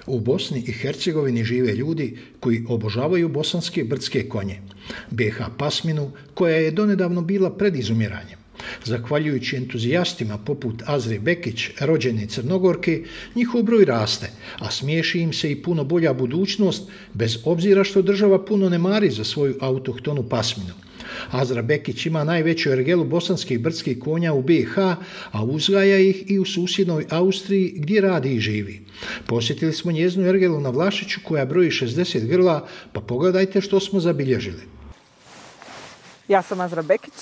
U Bosni i Hercegovini žive ljudi koji obožavaju bosanske brdske konje, BH pasminu koja je donedavno bila pred izumiranjem. Zahvaljujući entuzijastima poput Azre Bekić, rođene Crnogorke, njihov broj raste, a smiješi im se i puno bolja budućnost, bez obzira što država puno ne mari za svoju autohtonu pasminu. Azra Bekić ima najveću ergelu bosanskih brdskih konja u BiH, a uzgaja ih i u susjednoj Austriji gdje radi i živi. Posjetili smo njezinu ergelu na Vlašiću koja broji 60 grla, pa pogledajte što smo zabilježili. Ja sam Azra Bekić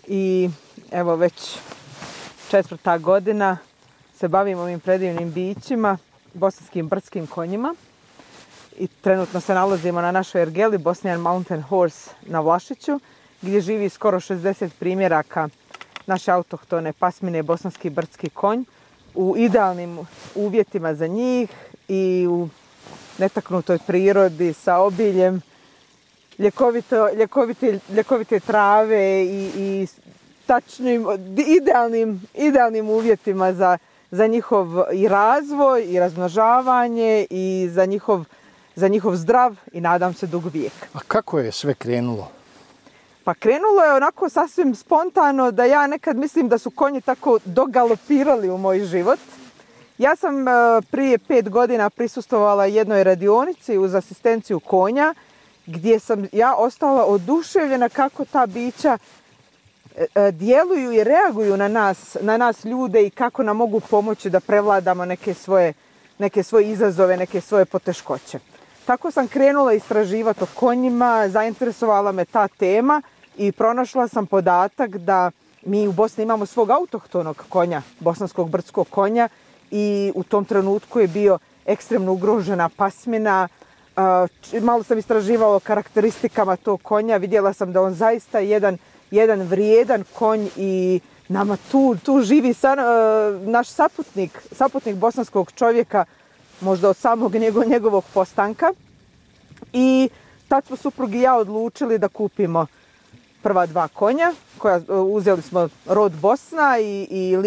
i evo već 4. godina se bavim ovim predivnim bićima, bosanskim brdskim konjima. I trenutno se nalazimo na našoj ergeli Bosnian Mountain Horse na Vlašiću, gdje živi skoro 60 primjeraka naše autohtone pasmine bosanski brdski konj u idealnim uvjetima za njih i u netaknutoj prirodi sa obiljem ljekovite trave i tačnim, idealnim uvjetima za njihov i razvoj i razmnožavanje i za njihov zdrav i nadam se dug vijek. A kako je sve krenulo? Pa krenulo je onako sasvim spontano da ja nekad mislim da su konji tako dogalopirali u moj život. Ja sam prije 5 godina prisustvovala jednoj radionici uz asistenciju konja gdje sam ja ostala oduševljena kako ta bića djeluju i reaguju na nas ljude i kako nam mogu pomoći da prevladamo neke svoje izazove, neke svoje poteškoće. Tako sam krenula istraživati o konjima, zainteresovala me ta tema i pronašla sam podatak da mi u Bosni imamo svog autohtonog konja, bosanskog brdskog konja i u tom trenutku je bio ekstremno ugrožena pasmina. Malo sam istraživala o karakteristikama tog konja, vidjela sam da on zaista jedan vrijedan konj i nama tu živi naš saputnik bosanskog čovjeka, možda od samog njegovog postanka. I tad smo suprug i ja odlučili da kupimo prva 2 konja. Uzeli smo rod Bosna i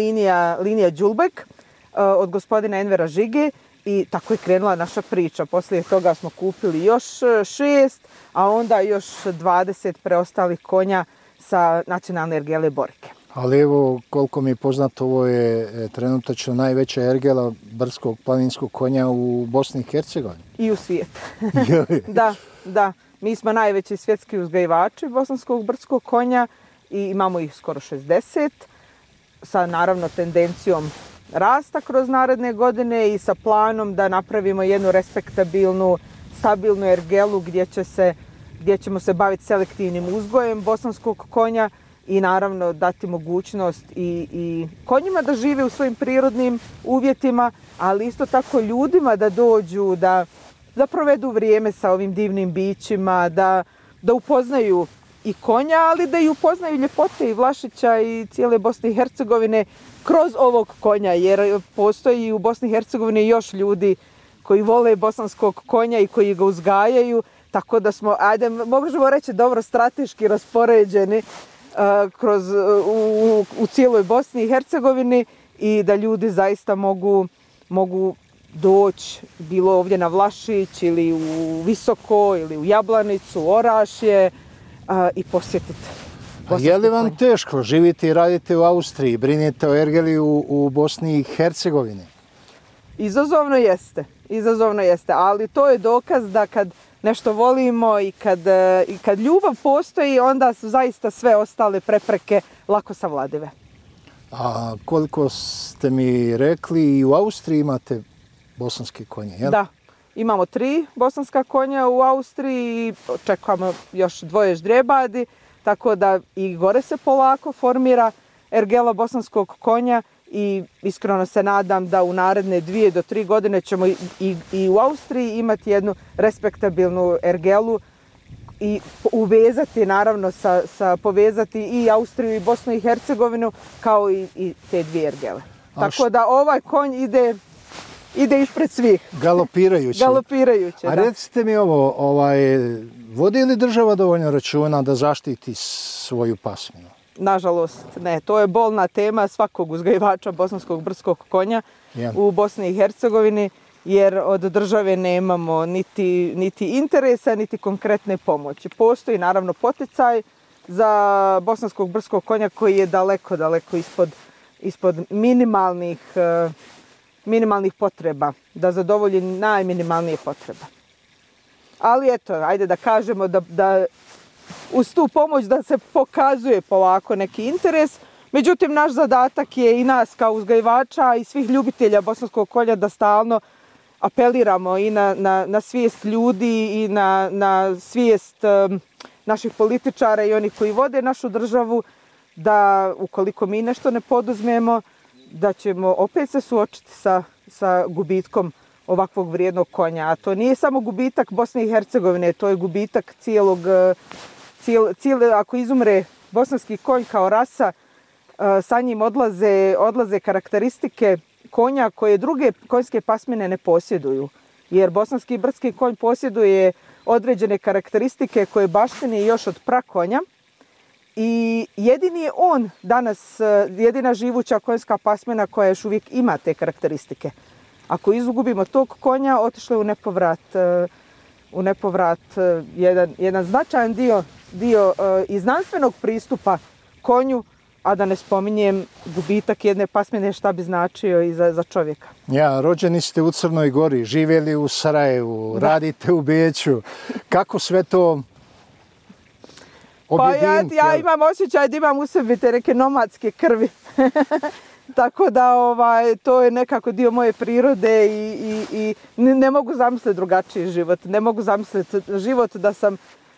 linija Đulbek od gospodina Envera Žige i tako je krenula naša priča. Poslije toga smo kupili još 6, a onda još 20 preostalih konja sa nacionalne ergele Borike. Ali evo, koliko mi je poznato, ovo je trenutačno najveća ergela brdskog planinskog konja u Bosni i Hercegovini. I u svijetu. Da. Mi smo najveći svjetski uzgajivači bosanskog brdskog konja i imamo ih skoro 60, sa naravno tendencijom rasta kroz naredne godine i sa planom da napravimo jednu respektabilnu, stabilnu ergelu gdje ćemo se baviti selektivnim uzgojem bosanskog konja i naravno dati mogućnost i konjima da žive u svojim prirodnim uvjetima, ali isto tako ljudima da dođu, da provedu vrijeme sa ovim divnim bićima, da upoznaju i konja, ali da i upoznaju ljepote i Vlašića i cijele Bosne i Hercegovine kroz ovog konja, jer postoji u Bosni i Hercegovini još ljudi koji vole bosanskog konja i koji ga uzgajaju, tako da smo, možemo reći, dobro strateški raspoređeni u cijeloj Bosni i Hercegovini i da ljudi zaista mogu doći bilo ovdje na Vlašić ili u Visoko ili u Jablanicu, Orašje i posjetiti. A je li vam teško živite i radite u Austriji, brinete o ergeli u Bosni i Hercegovini? Izazovno jeste, ali to je dokaz da kad nešto volimo i kad ljubav postoji, onda su zaista sve ostale prepreke lako savladive. A koliko ste mi rekli, i u Austriji imate bosanske konje, jel? Da, imamo 3 bosanska konja u Austriji i očekujemo još 2 ždrijebadi, tako da i gore se polako formira ergela bosanskog konja i iskreno se nadam da u naredne 2 do 3 godine ćemo i u Austriji imati jednu respektabilnu ergelu i uvezati, naravno, povezati i Austriju i Bosnu i Hercegovinu kao i te 2 ergele. Tako da ovaj konj ide ispred svih. Galopirajući. Galopirajući, da. A recite mi ovo, vodi li država dovoljno računa da zaštiti svoju pasminu? Nažalost, ne. To je bolna tema svakog uzgajivača bosanskog brdskog konja u Bosni i Hercegovini, jer od države nemamo niti interesa, niti konkretne pomoći. Postoji naravno poticaj za bosanskog brdskog konja koji je daleko ispod minimalnih potreba, da zadovolji najminimalnije potrebe. Ali eto, ajde da kažemo da uz tu pomoć da se pokazuje polako neki interes. Međutim, naš zadatak je i nas kao uzgajivača i svih ljubitelja bosanskog konja da stalno apeliramo i na svijest ljudi i na svijest naših političara i onih koji vode našu državu, da ukoliko mi nešto ne poduzmemo, da ćemo opet se suočiti sa gubitkom ovakvog vrijednog konja. A to nije samo gubitak Bosne i Hercegovine, to je gubitak ako izumre bosanski konj kao rasa, sa njim odlaze karakteristike konja koje druge konjske pasmine ne posjeduju. Jer bosanski brdski konj posjeduje određene karakteristike koje baštine još od prakonja. I jedini je on danas, jedina živuća konjska pasmina koja još uvijek ima te karakteristike. Ako izgubimo tog konja, otišlo je u nepovrat jedan značajan dio i znanstvenog pristupa konju, a da ne spominjem gubitak jedne pasmine šta bi značio i za čovjeka. Ja, rođeni ste u Crnoj Gori, živjeli u Sarajevu, radite u Beću. Kako sve to objediniti? Pa ja imam osjećaj da imam u sebi te neke nomadske krvi. Tako da to je nekako dio moje prirode i ne mogu zamisliti drugačiji život. Ne mogu zamisliti život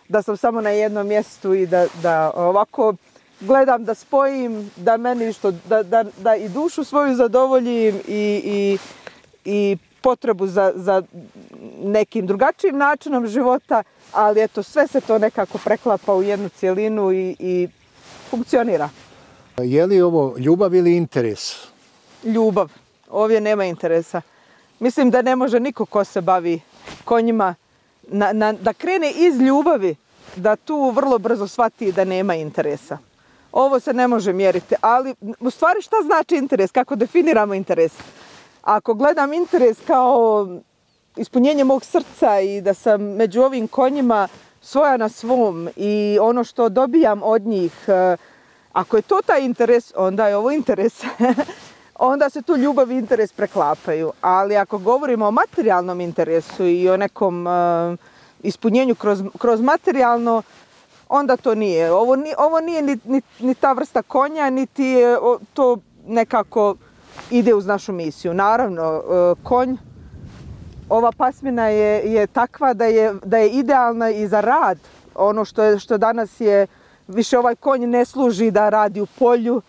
da sam samo na jednom mjestu i da ovako gledam da spojim, da meni da i dušu svoju zadovoljim i potrebu za nekim drugačijim načinom života, ali eto sve se to nekako preklapa u jednu cjelinu i funkcionira. Je li ovo ljubav ili interes? Ljubav. Ovdje nema interesa. Mislim da ne može niko ko se bavi konjima da krene iz ljubavi, da tu vrlo brzo shvati da nema interesa. Ovo se ne može mjeriti, ali u stvari šta znači interes? Kako definiramo interes? Ako gledam interes kao ispunjenje mog srca i da sam među ovim konjima svoja na svom i ono što dobijam od njih, ako je to taj interes, onda je ovo interes. Onda se tu ljubav i interes preklapaju. Ali ako govorimo o materijalnom interesu i o nekom ispunjenju kroz materijalno, onda to nije. Ovo nije ni ta vrsta konja, niti to nekako ide uz našu misiju. Naravno, konj, ova pasmina je takva da je idealna i za rad. Ono što danas je, više ovaj konj ne služi da radi u polju,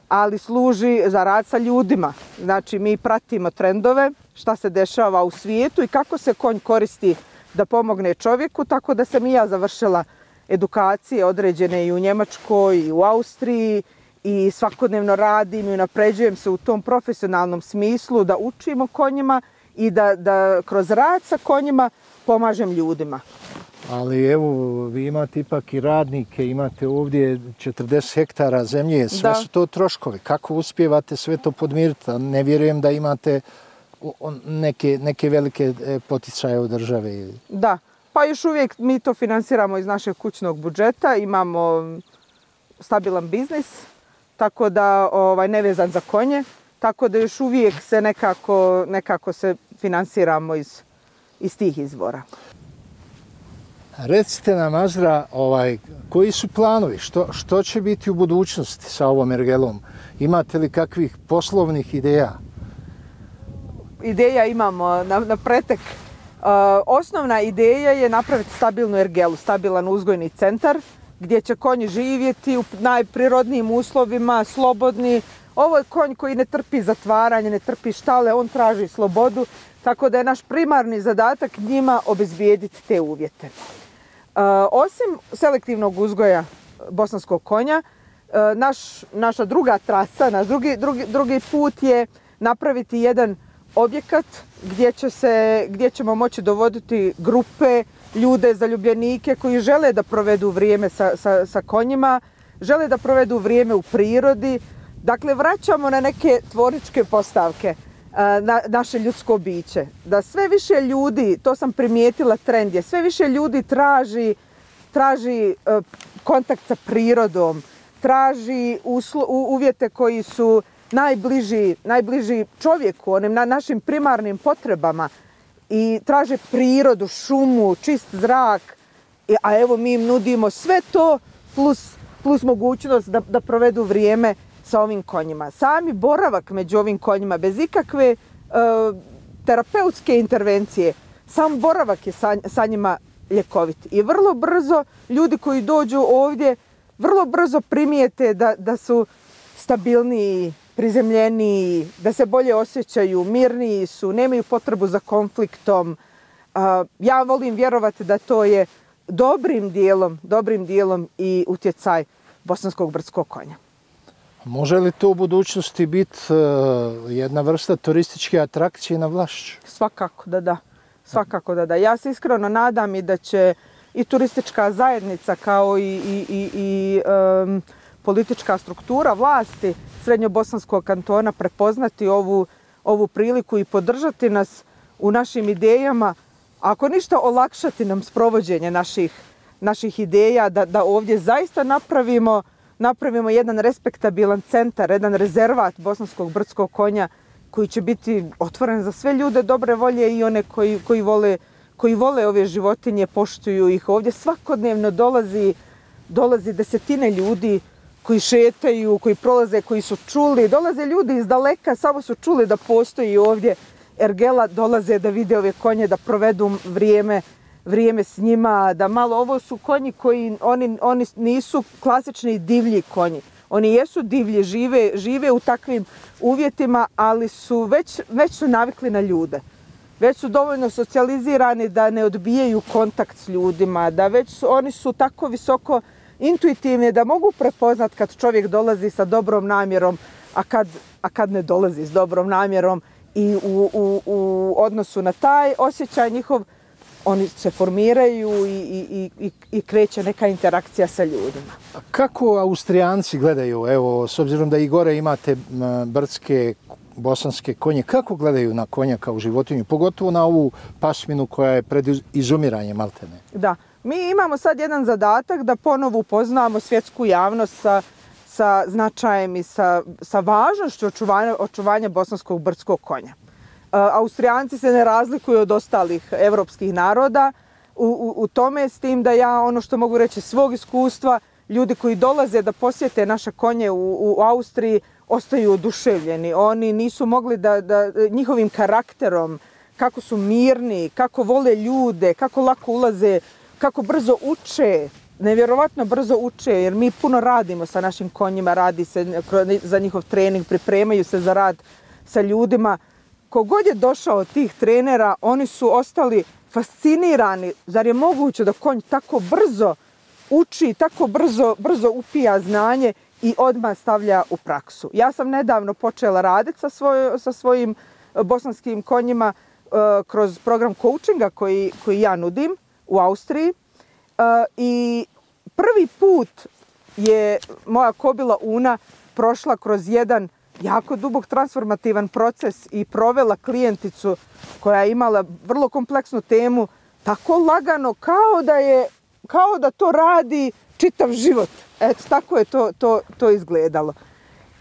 ali služi za rad sa ljudima. Znači, mi pratimo trendove, šta se dešava u svijetu i kako se konj koristi da pomogne čovjeku, tako da sam i ja završila edukacije određene i u Njemačkoj i u Austriji i svakodnevno radim i unapređujem se u tom profesionalnom smislu da učim o konjima i da kroz rad sa konjima pomažem ljudima. Ali evo, vi imate ipak i radnike, imate ovdje 40 hektara zemlje, sve su to troškovi. Kako uspijevate sve to podmiriti? Ne vjerujem da imate neke velike poticaje od države. Da, pa još uvijek mi to financiramo iz našeg kućnog budžeta, imamo stabilan biznis, tako da nevezan za konje, tako da još uvijek se nekako se financiramo iz tih izvora. Recite nam, Azra, koji su planovi? Što će biti u budućnosti sa ovom ergelom? Imate li kakvih poslovnih ideja? Ideja imamo na pretek. Osnovna ideja je napraviti stabilnu ergelu, stabilan uzgojni centar gdje će konji živjeti u najprirodnijim uslovima, slobodni. Ovo je konj koji ne trpi zatvaranje, ne trpi štale, on traži slobodu, tako da je naš primarni zadatak njima obezbijediti te uvjete. Osim selektivnog uzgoja bosanskog konja, naša druga trasa, naš drugi put je napraviti jedan objekat gdje ćemo moći dovoditi grupe, ljude, zaljubljenike koji žele da provedu vrijeme sa konjima, žele da provedu vrijeme u prirodi. Dakle, vraćamo na neke tvorničke postavke. naše ljudsko biće. Da sve više ljudi, to sam primijetila trend je, sve više ljudi traži kontakt sa prirodom, traži uvjete koji su najbliži čovjeku, onim našim primarnim potrebama i traže prirodu, šumu, čist zrak, a evo mi im nudimo sve to plus mogućnost da provedu vrijeme sa ovim konjima. Sami boravak među ovim konjima bez ikakve terapeutske intervencije, sam boravak je sa njima ljekovit. I vrlo brzo ljudi koji dođu ovdje vrlo brzo primijete da su stabilniji, prizemljeniji, da se bolje osjećaju, mirniji su, nemaju potrebu za konfliktom. Ja volim vjerovati da to je dobrim dijelom i utjecaj bosanskog brdskog konja. Može li to u budućnosti biti jedna vrsta turističke atrakcije na Vlašću? Svakako da da. Ja se iskreno nadam i da će i turistička zajednica kao i politička struktura vlasti Srednjobosanskog kantona prepoznati ovu priliku i podržati nas u našim idejama, ako ništa olakšati nam sprovođenje naših ideja, da ovdje zaista napravimo jedan respektabilan centar, jedan rezervat bosanskog brdskog konja koji će biti otvoren za sve ljude dobre volje i one koji vole ove životinje, poštuju ih. Ovdje svakodnevno dolazi desetine ljudi koji šetaju, koji prolaze, koji su čuli. Dolaze ljudi iz daleka, samo su čuli da postoji ovdje ergela, dolaze da vide ove konje, da provedu vrijeme s njima, da malo, ovo su konji koji, oni nisu klasični divlji konji. Oni jesu divlji, žive u takvim uvjetima, ali već su navikli na ljude. Već su dovoljno socijalizirani da ne odbijaju kontakt s ljudima, da oni su tako visoko intuitivni da mogu prepoznat kad čovjek dolazi sa dobrom namjerom, a kad ne dolazi s dobrom namjerom, i u odnosu na taj osjećaj njihov oni se formiraju i kreće neka interakcija sa ljudima. A kako Austrijanci gledaju, evo, s obzirom da i gore imate brdske bosanske konje, kako gledaju na konja kao životinju, pogotovo na ovu pasminu koja je pred izumiranjem, maltene? Da, mi imamo sad jedan zadatak da ponovo upoznamo svjetsku javnost sa značajem i sa važnošću očuvanja bosanskog brdskog konja. Austrijanci se ne razlikuju od ostalih evropskih naroda u tome, s tim da ja ono što mogu reći svog iskustva, ljudi koji dolaze da posjete naše konje u Austriji ostaju oduševljeni. Oni nisu mogli da njihovim karakterom, kako su mirni, kako vole ljude, kako lako ulaze, kako brzo uče, nevjerovatno brzo uče, jer mi puno radimo sa našim konjima, radi se za njihov trening, pripremaju se za rad sa ljudima. Kogod je došao od tih trenera, oni su ostali fascinirani. Zar je moguće da konj tako brzo uči, tako brzo upija znanje i odmah stavlja u praksu? Ja sam nedavno počela raditi sa svojim bosanskim konjima kroz program coachinga koji ja nudim u Austriji. I prvi put je moja kobila Una prošla kroz jedan jako dubok transformativan proces i provela klijenticu koja je imala vrlo kompleksnu temu tako lagano kao da to radi čitav život. Eto, tako je to izgledalo.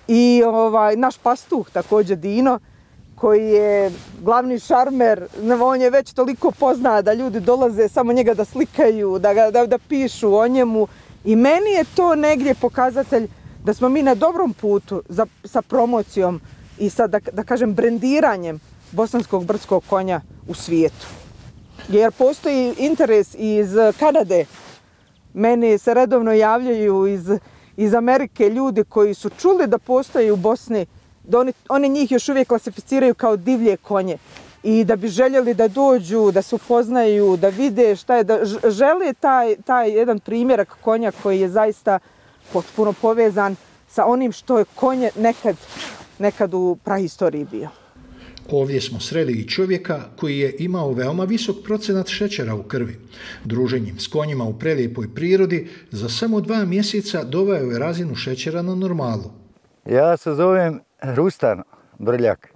I naš pastuh također Dino, koji je glavni šarmer, on je već toliko pozna da ljudi dolaze samo njega da slikaju, da pišu o njemu. I meni je to negdje pokazatelj da smo mi na dobrom putu sa promocijom i sa, da kažem, brendiranjem bosanskog brdskog konja u svijetu. Jer postoji interes iz Kanade. Meni se redovno javljaju iz Amerike ljudi koji su čuli da postoji u Bosni, da oni njih još uvijek klasificiraju kao divlje konje i da bi željeli da dođu, da se upoznaju, da vide šta je, da žele taj jedan primjerak konja koji je zaista potpuno povezan sa onim što je konje nekad u prahistoriji bio. Ovdje smo sreli i čovjeka koji je imao veoma visok procenat šećera u krvi. Druženjem s konjima u prelijepoj prirodi za samo 2 mjeseca doveo je razinu šećera na normalu. Ja se zovem Rustan Brljak.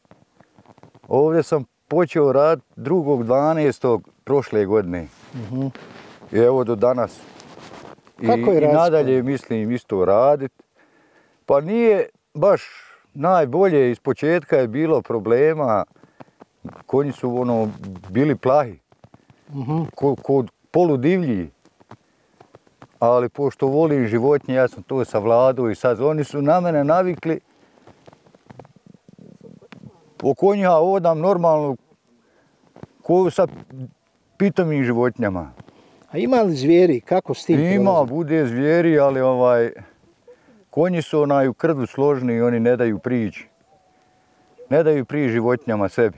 Ovdje sam počeo raditi 2.12. prošle godine. I evo do danas. Kako je I nadalje mislim isto raditi. Pa nije baš najbolje, iz početka je bilo problema. Konji su bili plahi. Kod poludivlji. Ali pošto volim životinje, ja sam to savladao i sad oni su na mene navikli. O konja odam normalno ko sa pitomim životinjama. A ima li zvijeri? Kako s tim Ima, prolazi? Bude zvijeri, ali konji su u krdu složni i oni ne daju prići. Ne daju prići životinjama sebi.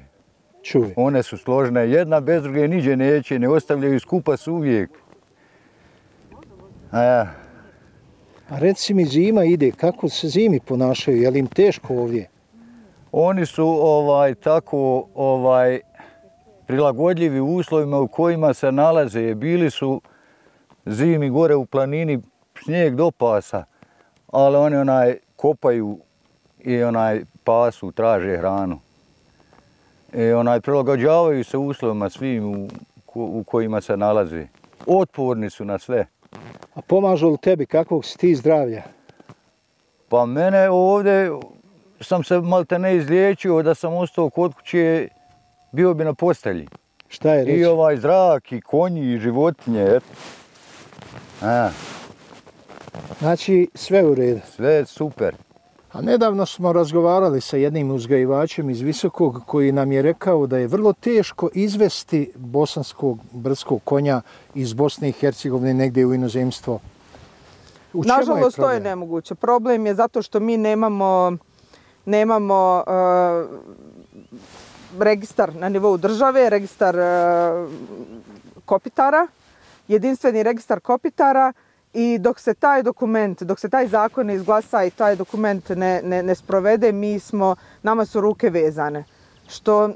Čuj. One su složne, jedna bez druge niđe neće, ne ostavljaju skupa su uvijek. A reci mi, zima ide, kako se zimi ponašaju, je li im teško ovdje? Oni su tako prilagodljivi uslovima u kojima se nalaze. Bili su zimi gore u planini, snijeg do pasa, ali oni kopaju i pasu, traže hranu. I prilagođavaju se uslovima svim u kojima se nalaze. Otporni su na sve. A pomažu li tebi, kakvog si ti zdravlja? Pa mene ovdje sam se maltene izliječio, da sam ostao kod kuće, bio bi na postelji. Šta je reći? I zrak, i konji, i životinje, eto. Znači, sve u redu? Sve super. A nedavno smo razgovarali sa jednim uzgajivačem iz Visokog koji nam je rekao da je vrlo teško izvesti bosanskog brdskog konja iz Bosne i Hercegovine negdje u inozemstvo. Nažalost, to je nemoguće. Problem je zato što mi nemamo registar na nivou države, registar kopitara, jedinstveni registar kopitara. I dok se taj zakon ne izglasa i taj dokument ne sprovede, nama su ruke vezane. Što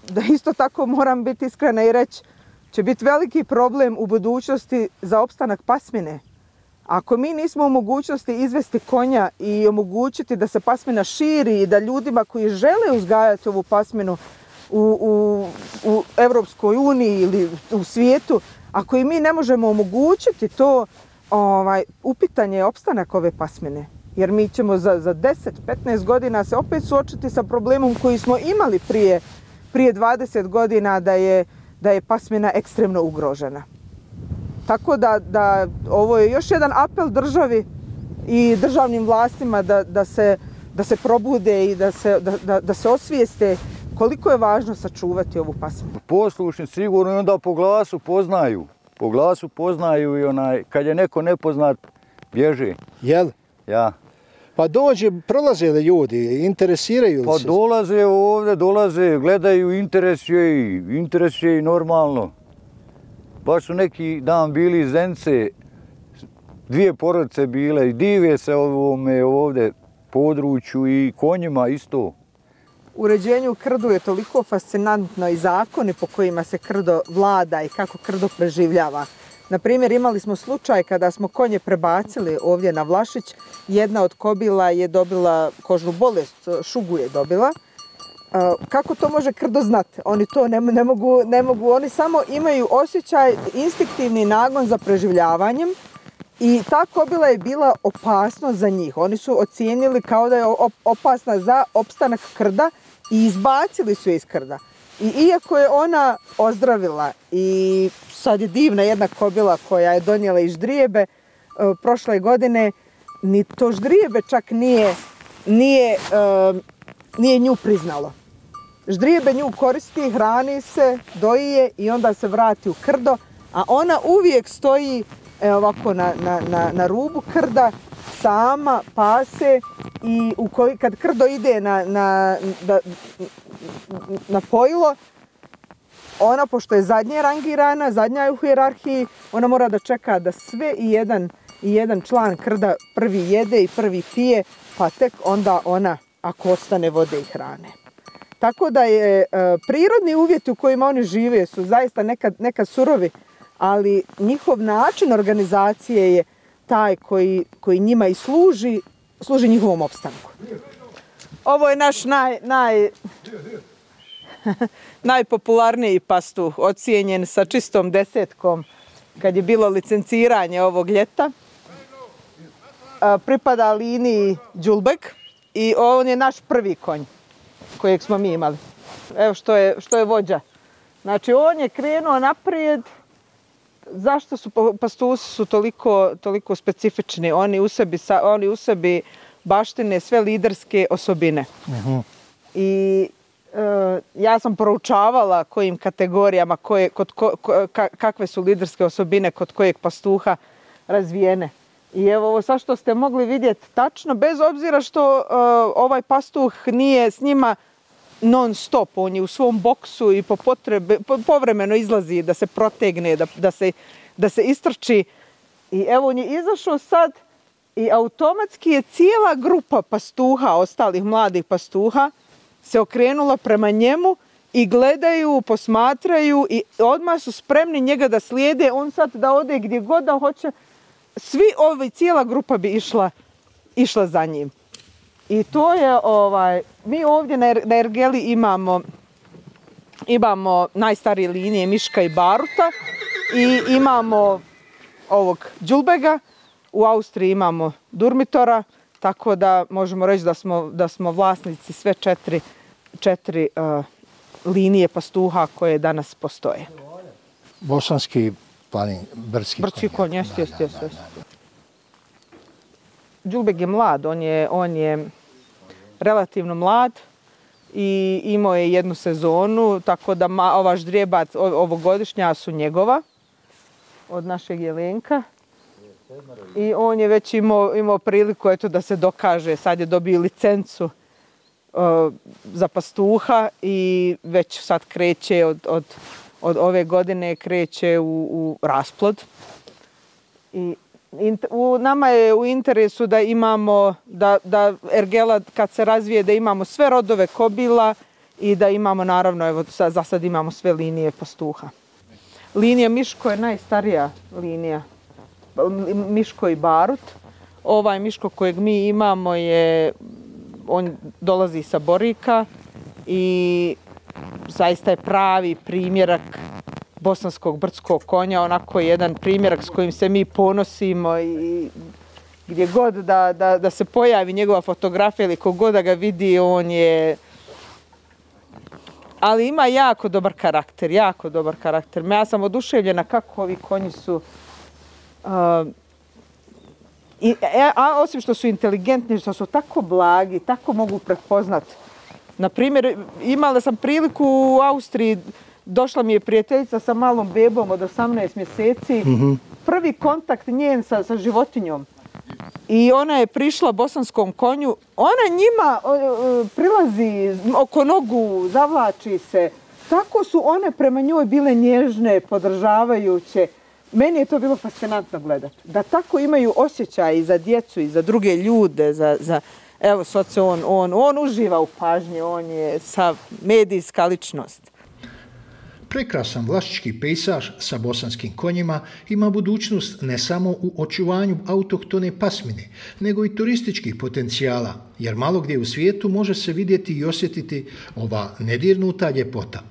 da isto tako moram biti iskrena i reći, će biti veliki problem u budućnosti za opstanak pasmine. Ako mi nismo u mogućnosti izvesti konja i omogućiti da se pasmina širi i da ljudima koji žele uzgajati ovu pasminu u Europskoj uniji ili u svijetu, ako i mi ne možemo omogućiti to, upitan je opstanak ove pasmine. Jer mi ćemo za 10-15 godina se opet suočiti sa problemom koji smo imali prije 20 godina da je pasmina ekstremno ugrožena. Tako da ovo je još jedan apel državi i državnim vlastima da se probude i da se osvijeste koliko je važno sačuvati ovu pasminu. Poslušni sigurno i onda po glasu poznaju. Po glasu poznaju i kad je neko nepoznat, bježi. Jel? Ja. Pa prolaze li ljudi, interesiraju li se? Pa dolaze ovdje, gledaju, interesuje i normalno. Baš su neki dan bili iz Zenice, 2 porodice bile i dive se ovome ovdje području i konjima isto. Uređenje u krdu je toliko fascinantno i zakoni po kojima se krdo vlada i kako krdo preživljava. Na primjer, imali smo slučaj kada smo konje prebacili ovdje na Vlašić, jedna od kobila je dobila kožnu bolest, šugu je dobila. Kako to može krdo znati? Oni to ne mogu, oni samo imaju osjećaj, instinktivni nagon za preživljavanjem i ta kobila je bila opasnost za njih. Oni su ocijenili kao da je opasna za opstanak krda i izbacili su je iz krda. I iako je ona ozdravila i sad je divna jedna kobila koja je donijela i ždrijebe prošle godine, ni to ždrijebe čak nije nju priznalo. Ždrijebe nju koristi, hrani se, doji je i onda se vrati u krdo, a ona uvijek stoji ovako na rubu krda, sama pase i kad krdo ide na pojilo, ona, pošto je zadnje rangirana, zadnja je u hijerarhiji, ona mora da čeka da sve i jedan član krda prvi jede i prvi pije, pa tek onda ona, ako ostane vode i hrane. Tako da je prirodni uvjeti u kojima oni žive su zaista nekad surovi, ali njihov način organizacije je taj koji njima i služi njihovom opstanku. Ovo je naš najpopularniji pastuh, ocijenjen sa čistom 10 kad je bilo licenciranje ovog ljeta. Pripada liniji Đulbek i on je naš prvi konj kojeg smo mi imali. Evo što je vođa. Znači on je krenuo naprijed. Zašto su pastusi su toliko specifični? Oni u sebi baštine sve liderske osobine. I ja sam proučavala kojim kategorijama, kakve su liderske osobine kod kojeg pastuha razvijene. I evo ovo sad što ste mogli vidjeti tačno, bez obzira što ovaj pastuh nije s njima non stop, on je u svom boksu i po potrebi, povremeno izlazi da se protegne, da se istrči. I evo on je izašao sad i automatski je cijela grupa pastuha, ostalih mladih pastuha, se okrenula prema njemu i gledaju, posmatraju i odmah su spremni njega da slijede, on sad da ode gdje god da hoće. Cijela grupa bi išla za njim. I to je, mi ovdje na ergeli imamo najstarije linije Miška i Baruta i imamo ovog Đulbega, u Austriji imamo Durmitora, tako da možemo reći da smo vlasnici sve četiri linije pastuha koje danas postoje. Bosanski planin, brdski konj, jeste. Đulbeg je mlad, on je relativno mlad i imao je jednu sezonu, tako da ova ždrijebac ovogodišnja su njegova, od našeg Jelenka. I on je već imao priliku da se dokaže, sad je dobio licencu za pastuha i već sad kreće od ove godine kreće u rasplod. I nama je u interesu da imamo, da ergela kad se razvije da imamo sve rodove kobila i da imamo naravno, evo za sad imamo sve linije pastuha. Linija Miško je najstarija linija, Miško i Barut. Ovaj Miško kojeg mi imamo on dolazi sa Borika i zaista je pravi primjerak bosanskog brdskog konja, onako jedan primjerak s kojim se mi ponosimo i gdje god da se pojavi njegova fotografija ili kogod da ga vidi, on je... Ali ima jako dobar karakter. Ja sam oduševljena kako ovi konji su... A osim što su inteligentni, što su tako blagi, tako mogu prepoznati. Naprimjer, imala sam priliku u Austriji, došla mi je prijateljica sa malom bebom od 18 mjeseci. Prvi kontakt njen sa životinjom. I ona je prišla bosanskom konju. Ona njima prilazi oko nogu, zavlači se. Tako su one prema njoj bile nježne, podržavajuće. Meni je to bilo fascinantno gledati. Da tako imaju osjećaj i za djecu i za druge ljude. Evo, sad se on uživa u pažnji, on je sav medijska ličnost. Prekrasan vlašički pejsaž sa bosanskim konjima ima budućnost ne samo u očuvanju autohtone pasmine, nego i turističkih potencijala, jer malo gdje u svijetu može se vidjeti i osjetiti ova nedirnuta ljepota.